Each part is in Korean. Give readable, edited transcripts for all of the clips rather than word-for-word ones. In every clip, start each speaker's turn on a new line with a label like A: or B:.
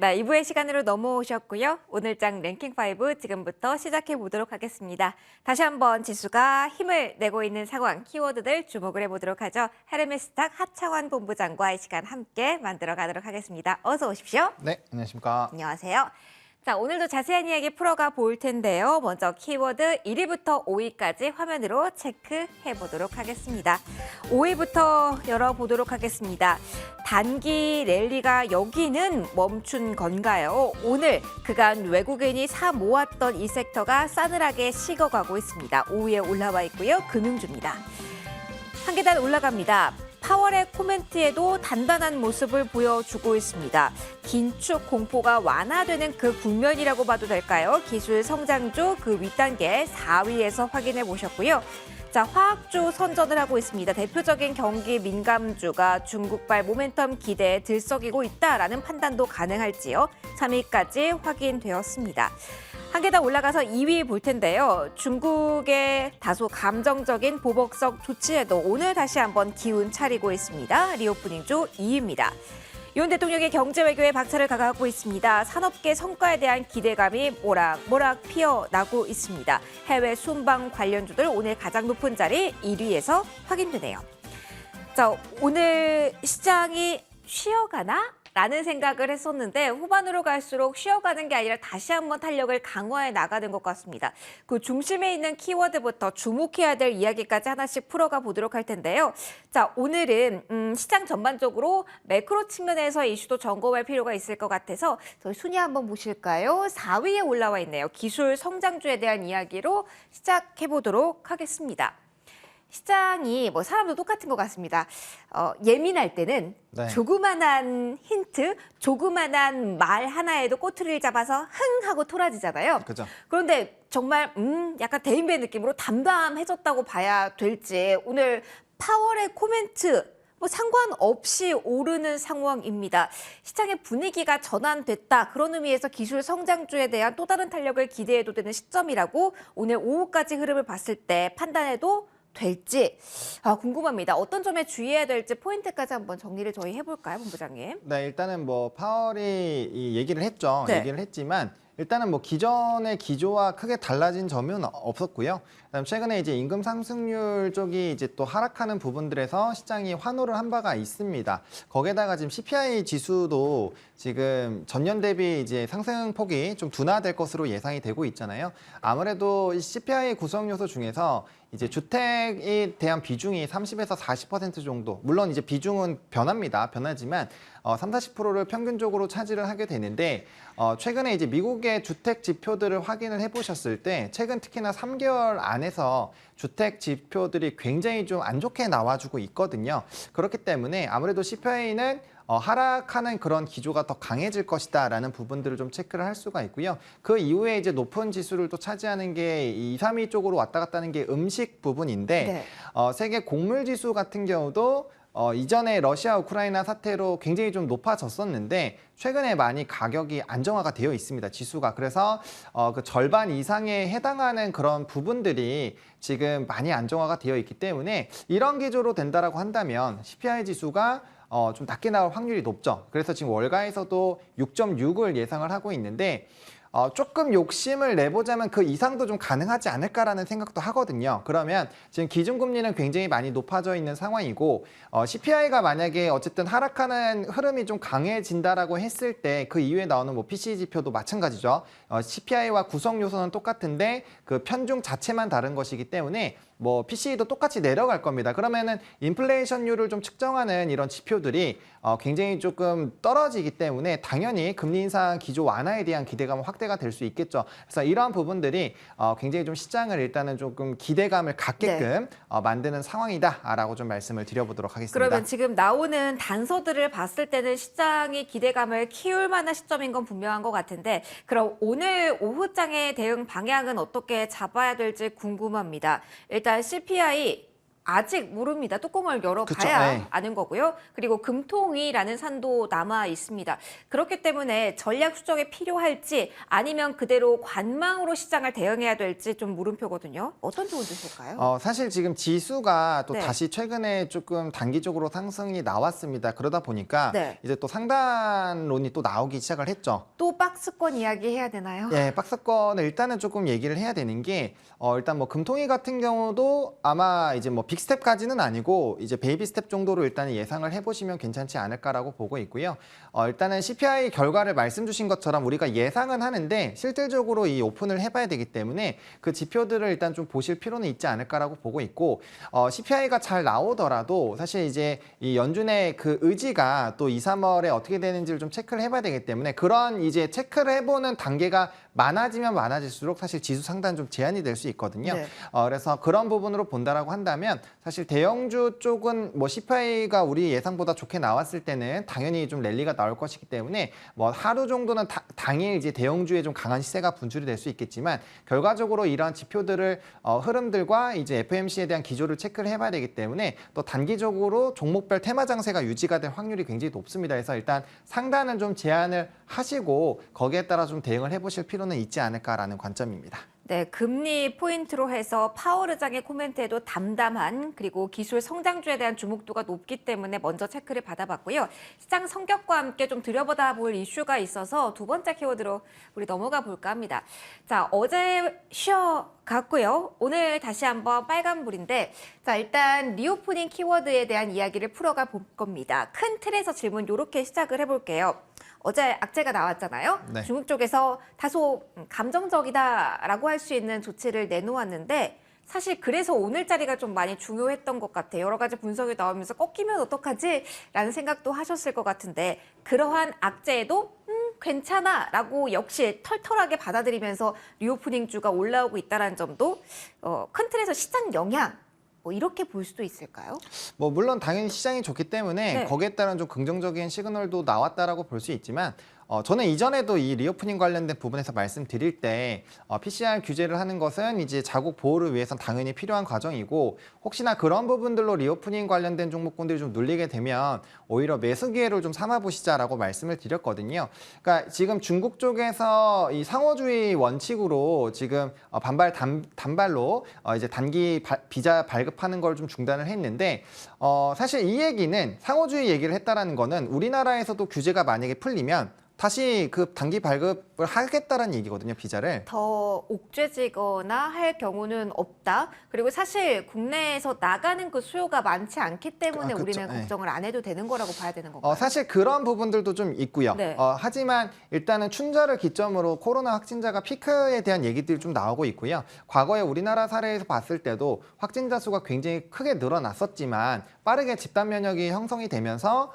A: 네, 2부의 시간으로 넘어오셨고요. 오늘장 랭킹5 지금부터 시작해 보도록 하겠습니다. 다시 한번 지수가 힘을 내고 있는 상황, 키워드들 주목을 해보도록 하죠. 헤르메스탁 하창환 본부장과 이 시간 함께 만들어 가도록 하겠습니다. 어서 오십시오.
B: 네, 안녕하십니까.
A: 안녕하세요. 자, 오늘도 자세한 이야기 풀어가 볼 텐데요. 먼저 키워드 1위부터 5위까지 화면으로 체크해 보도록 하겠습니다. 5위부터 열어보도록 하겠습니다. 단기 랠리가 여기는 멈춘 건가요? 오늘 그간 외국인이 사 모았던 이 섹터가 싸늘하게 식어가고 있습니다. 5위에 올라와 있고요. 금융주입니다. 한 계단 올라갑니다. 파월의 코멘트에도 단단한 모습을 보여주고 있습니다. 긴축 공포가 완화되는 그 국면이라고 봐도 될까요? 기술 성장주 그 윗단계 4위에서 확인해 보셨고요. 자, 화학주 선전을 하고 있습니다. 대표적인 경기 민감주가 중국발 모멘텀 기대에 들썩이고 있다라는 판단도 가능할지요. 3위까지 확인되었습니다. 한 계단 올라가서 2위 볼 텐데요. 중국의 다소 감정적인 보복성 조치에도 오늘 다시 한번 기운 차리고 있습니다. 리오프닝주 2위입니다. 윤 대통령의 경제 외교에 박차를 가하고 있습니다. 산업계 성과에 대한 기대감이 모락모락 피어나고 있습니다. 해외 순방 관련주들 오늘 가장 높은 자리 1위에서 확인되네요. 자, 오늘 시장이 쉬어가나? 라는 생각을 했었는데 후반으로 갈수록 쉬어가는 게 아니라 다시 한번 탄력을 강화해 나가는 것 같습니다. 그 중심에 있는 키워드부터 주목해야 될 이야기까지 하나씩 풀어가 보도록 할 텐데요. 자, 오늘은 시장 전반적으로 매크로 측면에서 이슈도 점검할 필요가 있을 것 같아서 저희 순위 한번 보실까요? 4위에 올라와 있네요. 기술 성장주에 대한 이야기로 시작해 보도록 하겠습니다. 시장이 사람도 똑같은 것 같습니다. 예민할 때는
B: 네.
A: 조그만한 힌트, 조그만한 말 하나에도 꼬투리를 잡아서 흥 하고 토라지잖아요.
B: 그죠.
A: 그런데 정말 약간 대인배 느낌으로 담담해졌다고 봐야 될지 오늘 파월의 코멘트 상관없이 오르는 상황입니다. 시장의 분위기가 전환됐다. 그런 의미에서 기술 성장주에 대한 또 다른 탄력을 기대해도 되는 시점이라고 오늘 오후까지 흐름을 봤을 때 판단해도 될지 궁금합니다. 어떤 점에 주의해야 될지 포인트까지 한번 정리를 저희 해볼까요, 본부장님?
B: 네, 일단은 파월이 이 얘기를 했죠.
A: 네.
B: 얘기를 했지만 일단은 기존의 기조와 크게 달라진 점은 없었고요. 그다음 최근에 이제 임금 상승률 쪽이 이제 또 하락하는 부분들에서 시장이 환호를 한 바가 있습니다. 거기에다가 지금 CPI 지수도 지금 전년 대비 이제 상승폭이 좀 둔화될 것으로 예상이 되고 있잖아요. 아무래도 이 CPI 구성 요소 중에서 이제 주택에 대한 비중이 30에서 40% 정도, 물론 이제 비중은 변하지만 30~40%를 평균적으로 차지를 하게 되는데 최근에 이제 미국의 주택 지표들을 확인을 해보셨을 때 최근 특히나 3개월 안에서 주택 지표들이 굉장히 좀 안 좋게 나와주고 있거든요. 그렇기 때문에 아무래도 CPI는 하락하는 그런 기조가 더 강해질 것이다라는 부분들을 좀 체크를 할 수가 있고요. 그 이후에 이제 높은 지수를 또 차지하는 게 2, 3위 쪽으로 왔다 갔다 하는 게 음식 부분인데
A: 네.
B: 세계 곡물 지수 같은 경우도 이전에 러시아 우크라이나 사태로 굉장히 좀 높아졌었는데 최근에 많이 가격이 안정화가 되어 있습니다. 지수가. 그래서 그 절반 이상에 해당하는 그런 부분들이 지금 많이 안정화가 되어 있기 때문에 이런 기조로 된다라고 한다면 CPI 지수가 좀 낮게 나올 확률이 높죠. 그래서 지금 월가에서도 6.6을 예상을 하고 있는데 조금 욕심을 내보자면 그 이상도 좀 가능하지 않을까라는 생각도 하거든요. 그러면 지금 기준금리는 굉장히 많이 높아져 있는 상황이고 CPI가 만약에 어쨌든 하락하는 흐름이 좀 강해진다라고 했을 때 그 이후에 나오는 PCE 지표도 마찬가지죠. CPI와 구성 요소는 똑같은데 그 편중 자체만 다른 것이기 때문에 PCE도 똑같이 내려갈 겁니다. 그러면은 인플레이션율을 좀 측정하는 이런 지표들이 굉장히 조금 떨어지기 때문에 당연히 금리 인상 기조 완화에 대한 기대감은 확대가 될 수 있겠죠. 그래서 이러한 부분들이 굉장히 좀 시장을 일단은 조금 기대감을 갖게끔 만드는 상황이다라고 좀 말씀을 드려보도록 하겠습니다.
A: 그러면 지금 나오는 단서들을 봤을 때는 시장이 기대감을 키울 만한 시점인 건 분명한 것 같은데 그럼 오늘 오후장의 대응 방향은 어떻게 잡아야 될지 궁금합니다. 일단 CPI 아직 모릅니다. 뚜껑을
B: 그쵸,
A: 열어봐야
B: 네.
A: 아는 거고요. 그리고 금통위라는 산도 남아 있습니다. 그렇기 때문에 전략 수정이 필요할지 아니면 그대로 관망으로 시장을 대응해야 될지 좀 물음표거든요. 어떤 조언 주실까요?
B: 사실 지금 지수가 또
A: 네.
B: 다시 최근에 조금 단기적으로 상승이 나왔습니다. 그러다 보니까
A: 네.
B: 이제 또 상단론이 또 나오기 시작을 했죠.
A: 또 박스권 이야기 해야 되나요?
B: 예, 박스권을 일단은 조금 얘기를 해야 되는 게 일단 뭐 금통위 같은 경우도 아마 이제 뭐 빅스텝까지는 아니고 이제 베이비 스텝 정도로 일단은 예상을 해보시면 괜찮지 않을까라고 보고 있고요. 일단은 CPI 결과를 말씀 주신 것처럼 우리가 예상은 하는데 실질적으로 이 오픈을 해봐야 되기 때문에 그 지표들을 일단 좀 보실 필요는 있지 않을까라고 보고 있고 CPI가 잘 나오더라도 사실 이제 이 연준의 그 의지가 또 2, 3월에 어떻게 되는지를 좀 체크를 해봐야 되기 때문에 그런 이제 체크를 해보는 단계가 많아지면 많아질수록 사실 지수 상단 좀 제한이 될 수 있거든요.
A: 네.
B: 그래서 그런 부분으로 본다라고 한다면 사실 대형주 쪽은 뭐 CPI가 우리 예상보다 좋게 나왔을 때는 당연히 좀 랠리가 나올 것이기 때문에 뭐 하루 정도는 당일 이제 대형주에 좀 강한 시세가 분출이 될 수 있겠지만 결과적으로 이러한 지표들을 흐름들과 이제 FOMC에 대한 기조를 체크를 해봐야 되기 때문에 또 단기적으로 종목별 테마 장세가 유지가 될 확률이 굉장히 높습니다. 그래서 일단 상단은 좀 제한을 하시고 거기에 따라 좀 대응을 해보실 필요는 있지 않을까라는 관점입니다.
A: 네, 금리 포인트로 해서 파월 의장의 코멘트에도 담담한 그리고 기술 성장주에 대한 주목도가 높기 때문에 먼저 체크를 받아봤고요. 시장 성격과 함께 좀 들여보다 볼 이슈가 있어서 두 번째 키워드로 우리 넘어가 볼까 합니다. 자, 어제 쉬어갔고요. 오늘 다시 한번 빨간불인데 자, 일단 리오프닝 키워드에 대한 이야기를 풀어가 볼 겁니다. 큰 틀에서 질문 이렇게 시작을 해볼게요. 어제 악재가 나왔잖아요.
B: 네.
A: 중국 쪽에서 다소 감정적이다라고 할 수 있는 조치를 내놓았는데 사실 그래서 오늘 자리가 좀 많이 중요했던 것 같아요. 여러 가지 분석이 나오면서 꺾이면 어떡하지? 라는 생각도 하셨을 것 같은데 그러한 악재에도 괜찮아 라고 역시 털털하게 받아들이면서 리오프닝 주가 올라오고 있다는 점도 큰 틀에서 시장 영향 뭐 이렇게 볼 수도 있을까요?
B: 뭐 물론 당연히 시장이 좋기 때문에
A: 네.
B: 거기에 따른 좀 긍정적인 시그널도 나왔다라고 볼 수 있지만 저는 이전에도 이 리오프닝 관련된 부분에서 말씀드릴 때 PCR 규제를 하는 것은 이제 자국 보호를 위해선 당연히 필요한 과정이고 혹시나 그런 부분들로 리오프닝 관련된 종목군들이 좀 눌리게 되면 오히려 매수 기회를 좀 삼아보시자라고 말씀을 드렸거든요. 그러니까 지금 중국 쪽에서 이 상호주의 원칙으로 지금 단발로 이제 단기 비자 발급하는 걸 좀 중단을 했는데 사실 이 얘기는 상호주의 얘기를 했다라는 거는 우리나라에서도 규제가 만약에 풀리면 다시 그 단기 발급을 하겠다라는 얘기거든요, 비자를.
A: 더 옥죄지거나 할 경우는 없다. 그리고 사실 국내에서 나가는 그 수요가 많지 않기 때문에
B: 그쵸,
A: 우리는
B: 네.
A: 걱정을 안 해도 되는 거라고 봐야 되는 건가요?
B: 사실 그런 부분들도 좀 있고요.
A: 네.
B: 하지만 일단은 춘절을 기점으로 코로나 확진자가 피크에 대한 얘기들이 좀 나오고 있고요. 과거에 우리나라 사례에서 봤을 때도 확진자 수가 굉장히 크게 늘어났었지만 빠르게 집단 면역이 형성이 되면서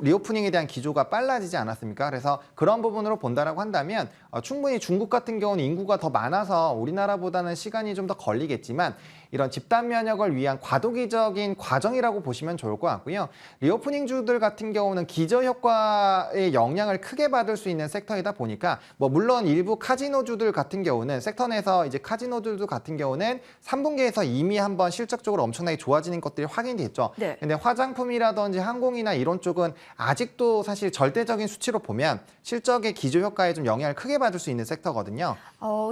B: 리오프닝에 대한 기조가 빨라지지 않았습니까? 그래서 그런 부분으로 본다라고 한다면 충분히 중국 같은 경우는 인구가 더 많아서 우리나라보다는 시간이 좀 더 걸리겠지만 이런 집단 면역을 위한 과도기적인 과정이라고 보시면 좋을 것 같고요. 리오프닝 주들 같은 경우는 기저 효과의 영향을 크게 받을 수 있는 섹터이다 보니까 뭐 물론 일부 카지노주들 같은 경우는 섹터 내에서 이제 카지노들도 같은 경우는 3분기에서 이미 한번 실적적으로 엄청나게 좋아지는 것들이 확인이 됐죠.
A: 네.
B: 근데 화장품이라든지 항공이나 이런 쪽은 아직도 사실 절대적인 수치로 보면 실적의 기저 효과에 좀 영향을 크게 받을 수 있는 섹터거든요.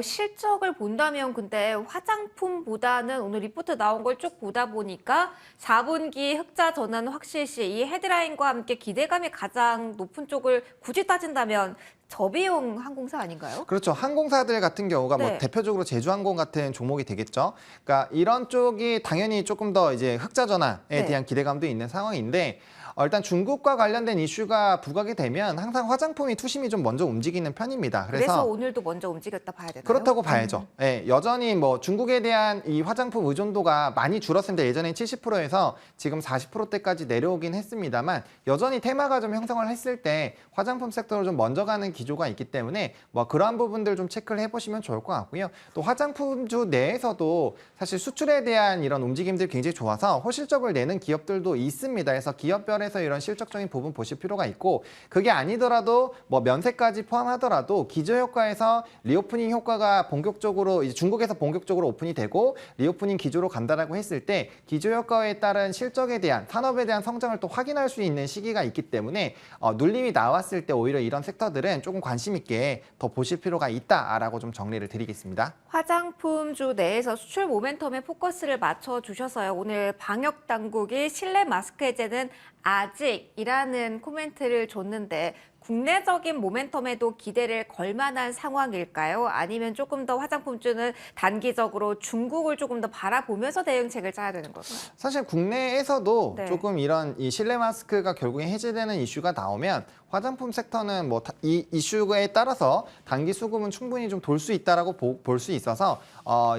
A: 실적을 본다면 근데 화장품보다는 오늘 리포트 나온 걸 쭉 보다 보니까 4분기 흑자 전환 확실 시 이 헤드라인과 함께 기대감이 가장 높은 쪽을 굳이 따진다면 저비용 항공사 아닌가요?
B: 그렇죠. 항공사들 같은 경우가
A: 네.
B: 뭐 대표적으로 제주항공 같은 종목이 되겠죠. 그러니까 이런 쪽이 당연히 조금 더 이제 흑자 전환에
A: 네.
B: 대한 기대감도 있는 상황인데 일단 중국과 관련된 이슈가 부각이 되면 항상 화장품이 투심이 좀 먼저 움직이는 편입니다.
A: 그래서 오늘도 먼저 움직였다 봐야 되나요?
B: 그렇다고 봐야죠. 예, 여전히 뭐 중국에 대한 이 화장품 의존도가 많이 줄었습니다. 예전엔 70%에서 지금 40%대까지 내려오긴 했습니다만 여전히 테마가 좀 형성을 했을 때 화장품 섹터로 좀 먼저 가는 기조가 있기 때문에 뭐 그러한 부분들 좀 체크를 해보시면 좋을 것 같고요. 또 화장품주 내에서도 사실 수출에 대한 이런 움직임들이 굉장히 좋아서 호실적을 내는 기업들도 있습니다. 그래서 기업별에 해서 이런 실적적인 부분 보실 필요가 있고 그게 아니더라도 뭐 면세까지 포함하더라도 기저효과에서 리오프닝 효과가 본격적으로 이제 중국에서 본격적으로 오픈이 되고 리오프닝 기조로 간다라고 했을 때 기저효과에 따른 실적에 대한 산업에 대한 성장을 또 확인할 수 있는 시기가 있기 때문에 눌림이 나왔을 때 오히려 이런 섹터들은 조금 관심 있게 더 보실 필요가 있다라고 좀 정리를 드리겠습니다.
A: 화장품주 내에서 수출 모멘텀에 포커스를 맞춰주셔서요. 오늘 방역 당국이 실내 마스크 해제는 아직이라는 코멘트를 줬는데 국내적인 모멘텀에도 기대를 걸 만한 상황일까요? 아니면 조금 더 화장품주는 단기적으로 중국을 조금 더 바라보면서 대응책을 짜야 되는 걸까요?
B: 사실 국내에서도
A: 네.
B: 조금 이런 이 실내 마스크가 결국에 해제되는 이슈가 나오면 화장품 섹터는 뭐 이 이슈에 따라서 단기 수급은 충분히 좀 돌 수 있다라고 볼 수 있어서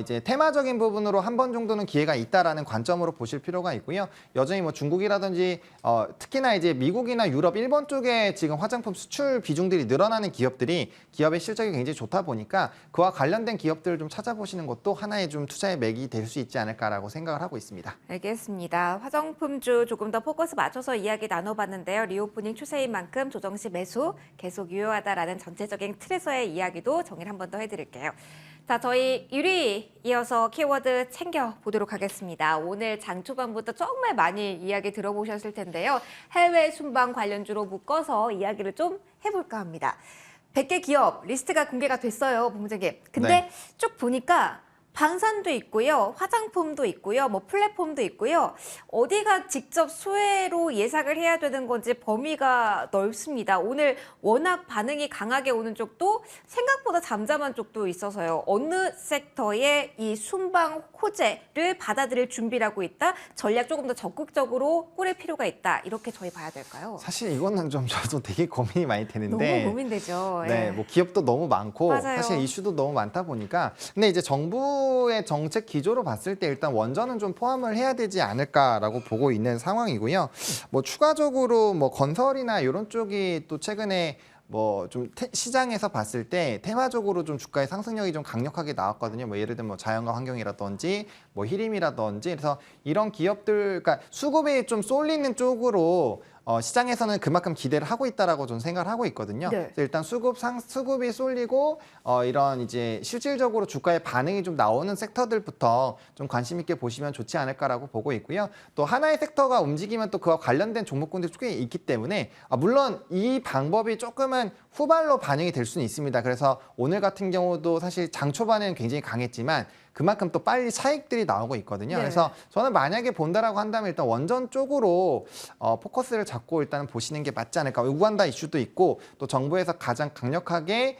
B: 이제 테마적인 부분으로 한 번 정도는 기회가 있다라는 관점으로 보실 필요가 있고요. 여전히 뭐 중국이라든지 특히나 이제 미국이나 유럽, 일본 쪽에 지금 화장품 수출 비중들이 늘어나는 기업들이 기업의 실적이 굉장히 좋다 보니까 그와 관련된 기업들을 좀 찾아보시는 것도 하나의 좀 투자의 맥이 될 수 있지 않을까라고 생각을 하고 있습니다.
A: 알겠습니다. 화장품주 조금 더 포커스 맞춰서 이야기 나눠봤는데요. 리오프닝 추세인 만큼 조정 시 매수 계속 유효하다라는 전체적인 틀에서의 이야기도 정리를 한 번 더 해드릴게요. 자, 저희 1위 이어서 키워드 챙겨보도록 하겠습니다. 오늘 장 초반부터 정말 많이 이야기 들어보셨을 텐데요. 해외 순방 관련주로 묶어서 이야기를 좀 해볼까 합니다. 100개 기업 리스트가 공개가 됐어요, 본부장님. 근데
B: 네.
A: 쭉 보니까 방산도 있고요, 화장품도 있고요, 뭐 플랫폼도 있고요. 어디가 직접 수혜로 예상을 해야 되는 건지 범위가 넓습니다. 오늘 워낙 반응이 강하게 오는 쪽도 생각보다 잠잠한 쪽도 있어서요. 어느 섹터에 이 순방 호재를 받아들일 준비를 하고 있다, 전략 조금 더 적극적으로 꾸릴 필요가 있다, 이렇게 저희 봐야 될까요?
B: 사실 이거는 좀 저도 되게 고민이 많이 되는데
A: 너무 고민되죠.
B: 네,
A: 예.
B: 뭐 기업도 너무 많고
A: 맞아요.
B: 사실 이슈도 너무 많다 보니까 근데 이제 정부의 정책 기조로 봤을 때 일단 원전은 좀 포함을 해야 되지 않을까라고 보고 있는 상황이고요. 뭐 추가적으로 뭐 건설이나 이런 쪽이 또 최근에 뭐 좀 시장에서 봤을 때 테마적으로 좀 주가의 상승력이 좀 강력하게 나왔거든요. 뭐 예를 들면 뭐 자연과 환경이라든지 뭐 히림이라든지 그래서 이런 기업들 그러니까 수급이 좀 쏠리는 쪽으로 시장에서는 그만큼 기대를 하고 있다라고 저는 생각을 하고 있거든요.
A: 네.
B: 그래서 일단 수급이 쏠리고 이런 이제 실질적으로 주가의 반응이 좀 나오는 섹터들부터 좀 관심 있게 보시면 좋지 않을까라고 보고 있고요. 또 하나의 섹터가 움직이면 또 그와 관련된 종목군들이 꽤 있기 때문에 물론 이 방법이 조금은 후발로 반영이 될 수는 있습니다. 그래서 오늘 같은 경우도 사실 장 초반에는 굉장히 강했지만 그만큼 또 빨리 차익들이 나오고 있거든요.
A: 네.
B: 그래서 저는 만약에 본다라고 한다면 일단 원전 쪽으로 포커스를 잡고 일단 보시는 게 맞지 않을까. 우간다 이슈도 있고 또 정부에서 가장 강력하게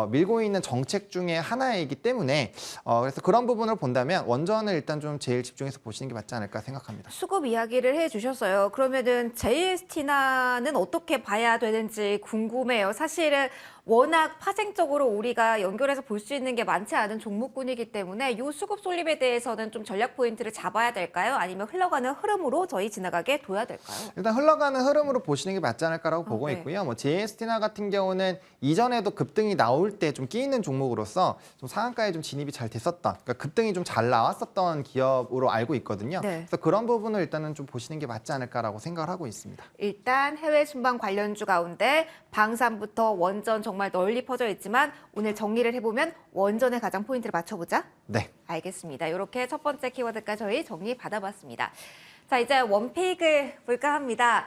B: 밀고 있는 정책 중에 하나이기 때문에 그래서 그런 부분을 본다면 원전을 일단 좀 제일 집중해서 보시는 게 맞지 않을까 생각합니다.
A: 수급 이야기를 해주셨어요. 그러면은 JST나는 어떻게 봐야 되는지 궁금해요. 사실은 워낙 파생적으로 우리가 연결해서 볼 수 있는 게 많지 않은 종목군이기 때문에 이 수급 쏠림에 대해서는 좀 전략 포인트를 잡아야 될까요? 아니면 흘러가는 흐름으로 저희 지나가게 둬야 될까요?
B: 일단 흘러가는 흐름으로 보시는 게 맞지 않을까라고 보고
A: 네.
B: 있고요. 뭐 JST나 같은 경우는 이전에도 급등이 나올 때 좀 끼이는 종목으로서 좀 상한가에 좀 진입이 잘 됐었던, 그러니까 급등이 좀 잘 나왔었던 기업으로 알고 있거든요.
A: 네.
B: 그래서 그런 부분을 일단은 좀 보시는 게 맞지 않을까라고 생각을 하고 있습니다.
A: 일단 해외 순방 관련주 가운데 방산부터 원전 정말 널리 퍼져 있지만 오늘 정리를 해보면 원전에 가장 포인트를 맞춰보자.
B: 네.
A: 알겠습니다. 이렇게 첫 번째 키워드까지 저희 정리 받아봤습니다. 자, 이제 원픽을 볼까 합니다.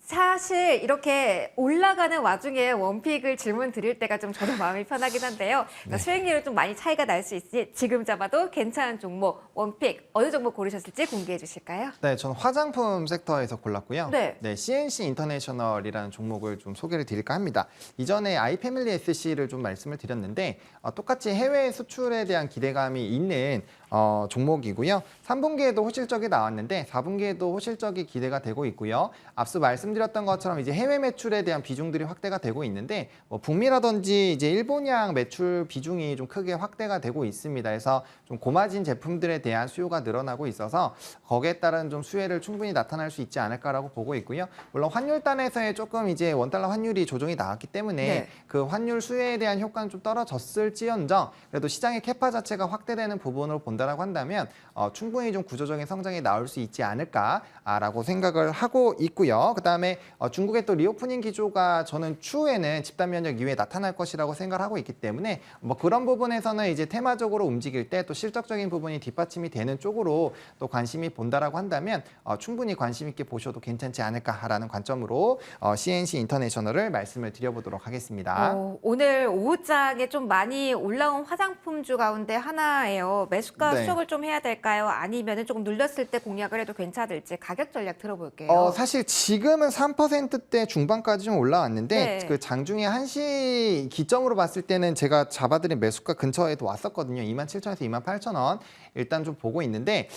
A: 사실 이렇게 올라가는 와중에 원픽을 질문 드릴 때가 좀 저도 마음이 편하긴 한데요.
B: 네.
A: 수익률은 좀 많이 차이가 날 수 있으니 지금 잡아도 괜찮은 종목, 원픽 어느 종목 고르셨을지 공개해 주실까요?
B: 네, 저는 화장품 섹터에서 골랐고요.
A: 네.
B: CNC 인터내셔널이라는 종목을 좀 소개를 드릴까 합니다. 이전에 아이패밀리 SC를 좀 말씀을 드렸는데 똑같이 해외 수출에 대한 기대감이 있는 종목이고요. 3분기에도 호실적이 나왔는데 4분기에도 호실적이 기대가 되고 있고요. 앞서 말씀드렸 말씀드렸던 것처럼 이제 해외 매출에 대한 비중들이 확대가 되고 있는데 뭐 북미라든지 이제 일본향 매출 비중이 좀 크게 확대가 되고 있습니다. 그래서 좀 고마진 제품들에 대한 수요가 늘어나고 있어서 거기에 따른 좀 수혜를 충분히 나타날 수 있지 않을까라고 보고 있고요. 물론 환율단에서의 조금 이제 원달러 환율이 조정이 나왔기 때문에
A: 네.
B: 그 환율 수혜에 대한 효과는 좀 떨어졌을지언정 그래도 시장의 캐파 자체가 확대되는 부분으로 본다라고 한다면 충분히 좀 구조적인 성장이 나올 수 있지 않을까라고 생각을 하고 있고요. 그다음에 중국의 또 리오프닝 기조가 저는 추후에는 집단 면역 이후에 나타날 것이라고 생각을 하고 있기 때문에 뭐 그런 부분에서는 이제 테마적으로 움직일 때 또 실적적인 부분이 뒷받침이 되는 쪽으로 또 관심이 본다라고 한다면 충분히 관심 있게 보셔도 괜찮지 않을까라는 관점으로 CNC 인터내셔널을 말씀을 드려보도록 하겠습니다.
A: 오늘 오후장에 좀 많이 올라온 화장품주 가운데 하나예요. 매수가
B: 네.
A: 수정을 좀 해야 될까요? 아니면 조금 눌렸을 때 공략을 해도 괜찮을지 가격 전략 들어볼게요.
B: 사실 지금은 3%대 중반까지 좀 올라왔는데
A: 네.
B: 그 장중에 1시 기점으로 봤을 때는 제가 잡아드린 매수가 근처에도 왔었거든요. 27,000원에서 28,000원 일단 좀 보고 있는데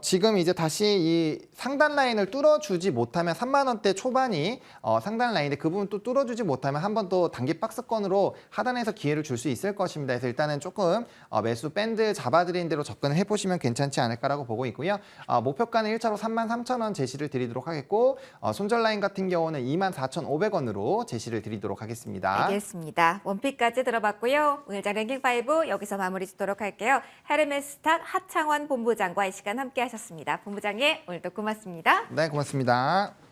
B: 지금 이제 다시 이 상단 라인을 뚫어주지 못하면 3만 원대 초반이 상단 라인인데 그 부분 또 뚫어주지 못하면 한 번 또 단기 박스권으로 하단에서 기회를 줄 수 있을 것입니다. 그래서 일단은 조금 매수 밴드 잡아드린 대로 접근을 해보시면 괜찮지 않을까라고 보고 있고요. 목표가는 1차로 33,000원 제시를 드리도록 하겠고 손절 라인 같은 경우는 24,500원으로 제시를 드리도록 하겠습니다.
A: 알겠습니다. 원픽까지 들어봤고요. 오늘장 랭킹5 여기서 마무리 짓도록 할게요. 헤르메스탁 하창원 본부장과 이 시간 함께 하셨습니다. 본부장님 오늘도 고맙습니다.
B: 네, 고맙습니다.